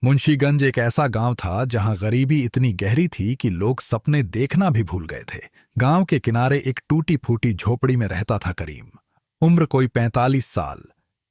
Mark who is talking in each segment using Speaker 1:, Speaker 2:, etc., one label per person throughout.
Speaker 1: मुंशीगंज एक ऐसा गांव था जहां गरीबी इतनी गहरी थी कि लोग सपने देखना भी भूल गए थे। गांव के किनारे एक टूटी फूटी झोपड़ी में रहता था करीम। उम्र कोई 45 साल,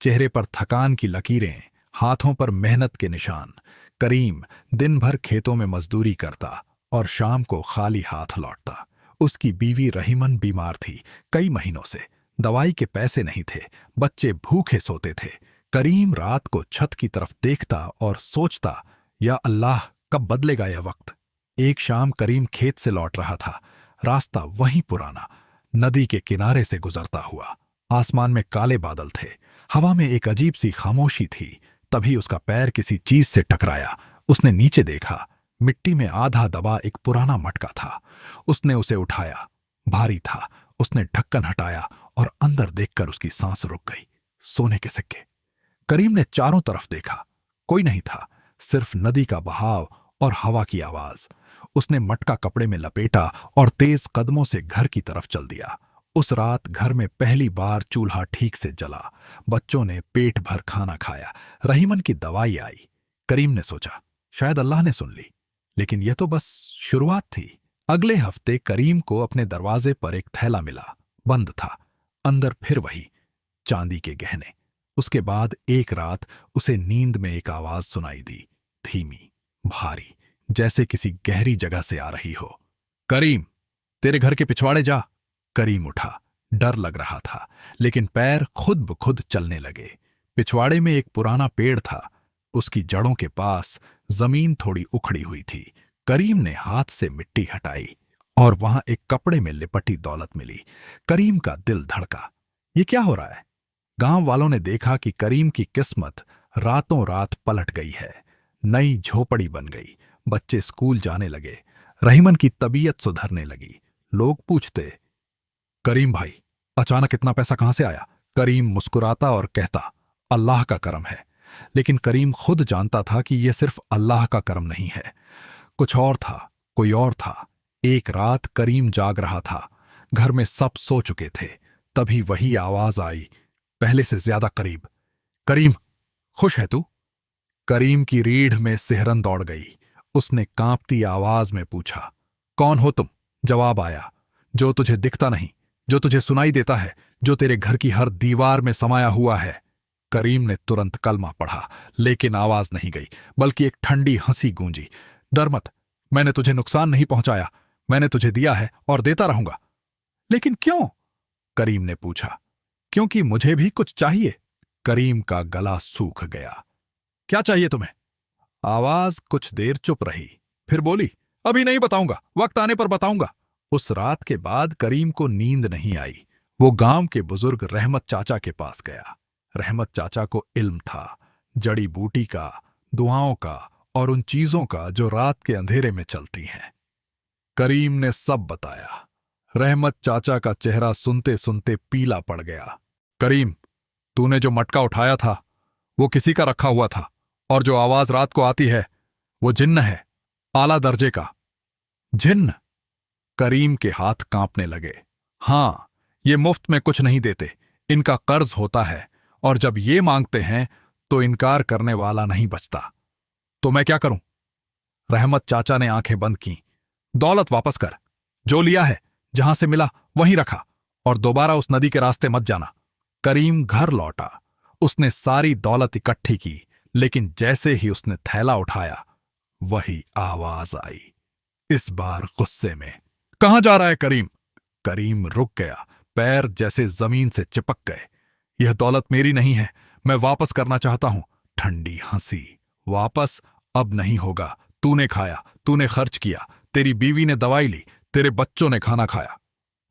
Speaker 1: चेहरे पर थकान की लकीरें, हाथों पर मेहनत के निशान। करीम दिन भर खेतों में मजदूरी करता और शाम को खाली हाथ लौटता। उसकी बीवी रहीमन बीमार थी कई महीनों से। दवाई के पैसे नहीं थे, बच्चे भूखे सोते थे। करीम रात को छत की तरफ देखता और सोचता, या अल्लाह, कब बदलेगा यह वक्त। एक शाम करीम खेत से लौट रहा था। रास्ता वही पुराना, नदी के किनारे से गुजरता हुआ। आसमान में काले बादल थे, हवा में एक अजीब सी खामोशी थी। तभी उसका पैर किसी चीज से टकराया। उसने नीचे देखा, मिट्टी में आधा दबा एक पुराना मटका था। उसने उसे उठाया, भारी था। उसने ढक्कन हटाया और अंदर देखकर उसकी सांस रुक गई। सोने के सिक्के। करीम ने चारों तरफ देखा, कोई नहीं था, सिर्फ नदी का बहाव और हवा की आवाज। उसने मटका कपड़े में लपेटा और तेज कदमों से घर की तरफ चल दिया। उस रात घर में पहली बार चूल्हा ठीक से जला। बच्चों ने पेट भर खाना खाया। रहीमन की दवाई आई। करीम ने सोचा, शायद अल्लाह ने सुन ली। लेकिन यह तो बस शुरुआत थी। अगले हफ्ते करीम को अपने दरवाजे पर एक थैला मिला, बंद था। अंदर फिर वही चांदी के गहने। उसके बाद एक रात उसे नींद में एक आवाज सुनाई दी, धीमी, भारी, जैसे किसी गहरी जगह से आ रही हो। करीम, तेरे घर के पिछवाड़े जा। करीम उठा। डर लग रहा था, लेकिन पैर खुद ब खुद चलने लगे। पिछवाड़े में एक पुराना पेड़ था। उसकी जड़ों के पास जमीन थोड़ी उखड़ी हुई थी। करीम ने हाथ से मिट्टी हटाई और वहां एक कपड़े में लिपटी दौलत मिली। करीम का दिल धड़का। ये क्या हो रहा है? गांव वालों ने देखा कि करीम की किस्मत रातों रात पलट गई है। नई झोपड़ी बन गई, बच्चे स्कूल जाने लगे, रहीमन की तबीयत सुधरने लगी। लोग पूछते, करीम भाई, अचानक इतना पैसा कहां से आया? करीम मुस्कुराता और कहता, अल्लाह का करम है। लेकिन करीम खुद जानता था कि यह सिर्फ अल्लाह का करम नहीं है, कुछ और था, कोई और था। एक रात करीम जाग रहा था, घर में सब सो चुके थे। तभी वही आवाज आई, पहले से ज्यादा करीब। करीम, खुश है तू? करीम की रीढ़ में सिहरन दौड़ गई। उसने कांपती आवाज में पूछा, कौन हो तुम? जवाब आया, जो तुझे दिखता नहीं, जो तुझे सुनाई देता है, जो तेरे घर की हर दीवार में समाया हुआ है। करीम ने तुरंत कलमा पढ़ा, लेकिन आवाज नहीं गई, बल्कि एक ठंडी हंसी गूंजी। डर मत, मैंने तुझे नुकसान नहीं पहुंचाया। मैंने तुझे दिया है और देता रहूंगा। लेकिन क्यों? करीम ने पूछा। क्योंकि मुझे भी कुछ चाहिए। करीम का गला सूख गया। क्या चाहिए तुम्हें? आवाज कुछ देर चुप रही, फिर बोली, अभी नहीं बताऊंगा, वक्त आने पर बताऊंगा। उस रात के बाद करीम को नींद नहीं आई। वो गांव के बुजुर्ग रहमत चाचा के पास गया। रहमत चाचा को इल्म था, जड़ी बूटी का, दुआओं का और उन चीजों का जो रात के अंधेरे में चलती हैं। करीम ने सब बताया। रहमत चाचा का चेहरा सुनते सुनते पीला पड़ गया। करीम, तूने जो मटका उठाया था वो किसी का रखा हुआ था, और जो आवाज रात को आती है वो जिन्न है, आला दर्जे का। जिन्न? करीम के हाथ कांपने लगे। हां, ये मुफ्त में कुछ नहीं देते, इनका कर्ज होता है, और जब ये मांगते हैं तो इनकार करने वाला नहीं बचता। तो मैं क्या करूं? रहमत चाचा ने आंखें बंद की। दौलत वापस कर, जो लिया है, जहां से मिला वहीं रखा, और दोबारा उस नदी के रास्ते मत जाना। करीम घर लौटा। उसने सारी दौलत इकट्ठी की, लेकिन जैसे ही उसने थैला उठाया, वही आवाज आई, इस बार गुस्से में, कहां जा रहा है करीम? करीम रुक गया, पैर जैसे जमीन से चिपक गए। यह दौलत मेरी नहीं है, मैं वापस करना चाहता हूं। ठंडी हंसी। वापस अब नहीं होगा। तूने खाया, तूने खर्च किया, तेरी बीवी ने दवाई ली, तेरे बच्चों ने खाना खाया।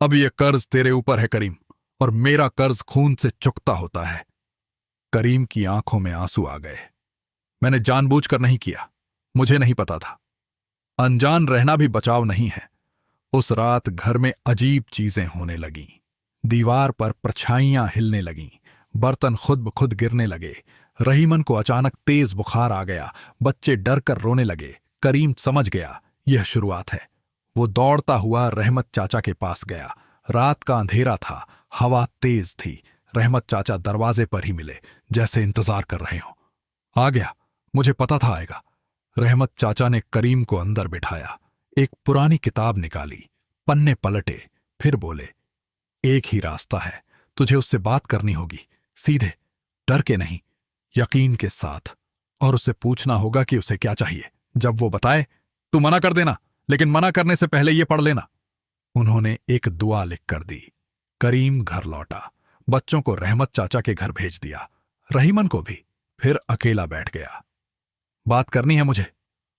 Speaker 1: अब यह कर्ज तेरे ऊपर है करीम, और मेरा कर्ज खून से चुकता होता है। करीम की आंखों में आंसू आ गए। मैंने जानबूझकर नहीं किया, मुझे नहीं पता था। अनजान रहना भी बचाव नहीं है। उस रात घर में अजीब चीजें होने लगीं। दीवार पर परछाइयां हिलने लगीं, बर्तन खुद ब खुद गिरने लगे। रहीमन को अचानक तेज बुखार आ गया, बच्चे डर कर रोने लगे। करीम समझ गया, यह शुरुआत है। वो दौड़ता हुआ रहमत चाचा के पास गया। रात का अंधेरा था, हवा तेज थी। रहमत चाचा दरवाजे पर ही मिले, जैसे इंतजार कर रहे हों। आ गया, मुझे पता था आएगा। रहमत चाचा ने करीम को अंदर बिठाया, एक पुरानी किताब निकाली, पन्ने पलटे, फिर बोले, एक ही रास्ता है, तुझे उससे बात करनी होगी, सीधे, डर के नहीं, यकीन के साथ। और उससे पूछना होगा कि उसे क्या चाहिए। जब वो बताए, तू मना कर देना, लेकिन मना करने से पहले ये पढ़ लेना। उन्होंने एक दुआ लिख कर दी। करीम घर लौटा, बच्चों को रहमत चाचा के घर भेज दिया, रहीमन को भी, फिर अकेला बैठ गया। बात करनी है मुझे,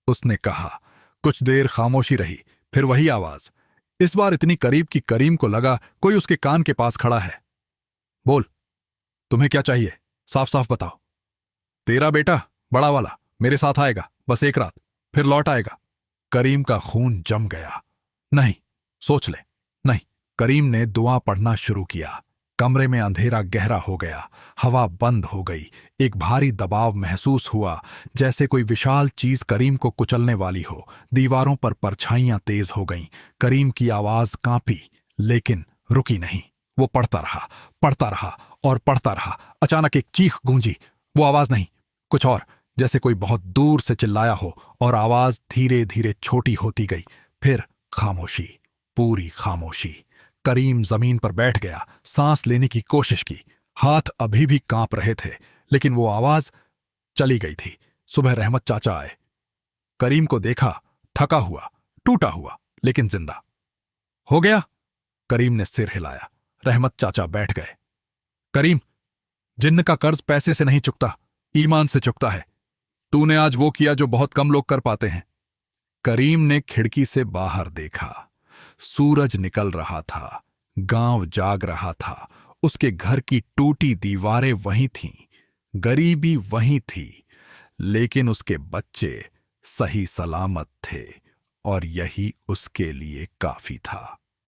Speaker 1: उसने कहा। कुछ देर खामोशी रही, फिर वही आवाज, इस बार इतनी करीब कि करीम को लगा कोई उसके कान के पास खड़ा है। बोल, तुम्हें क्या चाहिए, साफ साफ बताओ। तेरा बेटा, बड़ा वाला, मेरे साथ आएगा, बस एक रात, फिर लौट आएगा। करीम का खून जम गया। नहीं, सोच ले। नहीं। करीम ने दुआ पढ़ना शुरू किया। कमरे में अंधेरा गहरा हो गया, हवा बंद हो गई, एक भारी दबाव महसूस हुआ, जैसे कोई विशाल चीज करीम को कुचलने वाली हो। दीवारों पर परछाइयां तेज हो गईं। करीम की आवाज कांपी, लेकिन रुकी नहीं। वो पढ़ता रहा, पढ़ता रहा और पढ़ता रहा। अचानक एक चीख गूंजी। वो आवाज नहीं, कुछ और, जैसे कोई बहुत दूर से चिल्लाया हो, और आवाज धीरे धीरे छोटी होती गई। फिर खामोशी, पूरी खामोशी। करीम जमीन पर बैठ गया, सांस लेने की कोशिश की। हाथ अभी भी कांप रहे थे, लेकिन वो आवाज चली गई थी। सुबह रहमत चाचा आए। करीम को देखा, थका हुआ, टूटा हुआ, लेकिन जिंदा। हो गया? करीम ने सिर हिलाया। रहमत चाचा बैठ गए। करीम, जिन्न का कर्ज पैसे से नहीं चुकता, ईमान से चुकता है। तूने आज वो किया जो बहुत कम लोग कर पाते हैं। करीम ने खिड़की से बाहर देखा। सूरज निकल रहा था, गांव जाग रहा था। उसके घर की टूटी दीवारें वहीं थीं, गरीबी वहीं थी, लेकिन उसके बच्चे सही सलामत थे, और यही उसके लिए काफी था।